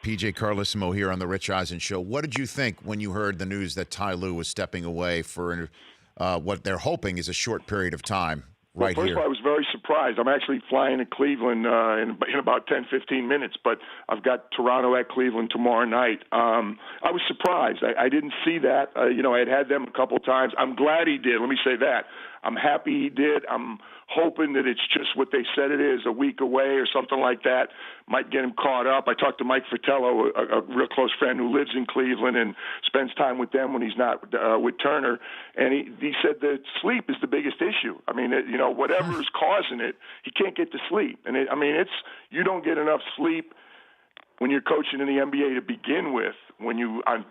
PJ Carlesimo here on the Rich Eisen Show. What did you think when you heard the news that Ty Lue was stepping away for what they're hoping is a short period of time right First here? of all, I was very surprised. I'm actually flying to Cleveland in about 10, 15 minutes, but I've got Toronto at Cleveland tomorrow night. I was surprised. I didn't see that. I had them a couple of times. I'm glad he did. Let me say that. I'm happy he did. I'm hoping that it's just what they said it is, a week away or something like that. Might get him caught up. I talked to Mike Fratello, a real close friend who lives in Cleveland and spends time with them when he's not with Turner, and he said that sleep is the biggest issue. I mean, whatever is causing it, he can't get to sleep. And you don't get enough sleep when you're coaching in the NBA to begin with. When you on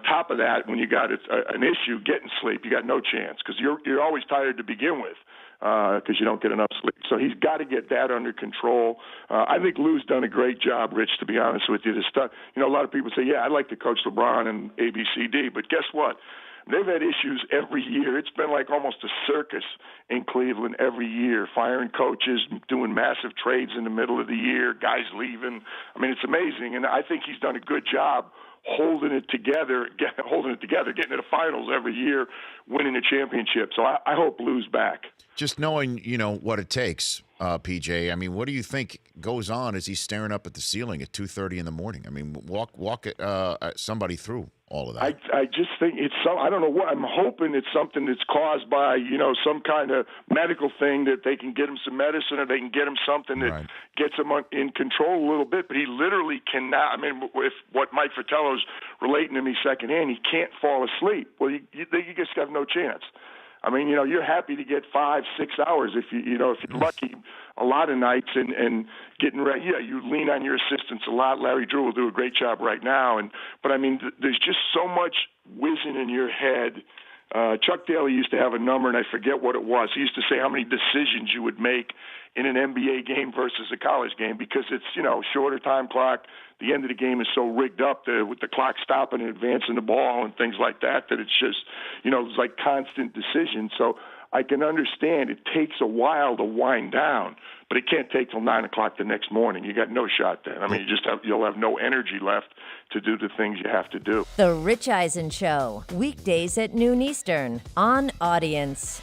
top of that, when you got an issue getting sleep, you got no chance because you're always tired to begin with because you don't get enough sleep. So he's got to get that under control. I think Lou's done a great job, Rich, to be honest with you. This stuff, a lot of people say, yeah, I'd like to coach LeBron and ABCD, but guess what? They've had issues every year. It's been like almost a circus in Cleveland every year, firing coaches, doing massive trades in the middle of the year, guys leaving. I mean, it's amazing, and I think he's done a good job holding it together, getting to the finals every year, winning a championship. So I hope Lou's back. Just knowing, what it takes, PJ. I mean, what do you think goes on as he's staring up at the ceiling at 2:30 in the morning? I mean, walk somebody through all of that. I just think it's I don't know what. I'm hoping it's something that's caused by, some kind of medical thing that they can get him some medicine or they can get him something that gets him in control a little bit. But he literally cannot. I mean, if what Mike Fratello's relating to me secondhand, he can't fall asleep. Well, you just have no chance. I mean, you're happy to get 5-6 hours if you're lucky a lot of nights and getting ready. Yeah, you lean on your assistants a lot. Larry Drew will do a great job right now. But I mean, there's just so much whizzing in your head. Chuck Daly used to have a number, and I forget what it was. He used to say how many decisions you would make in an NBA game versus a college game because it's, shorter time clock. The end of the game is so rigged up with the clock stopping and advancing the ball and things like that it's just, it's like constant decisions. So I can understand it takes a while to wind down, but it can't take till 9 o'clock the next morning. You got no shot then. I mean, you'll have no energy left to do the things you have to do. The Rich Eisen Show, weekdays at noon Eastern on Audience.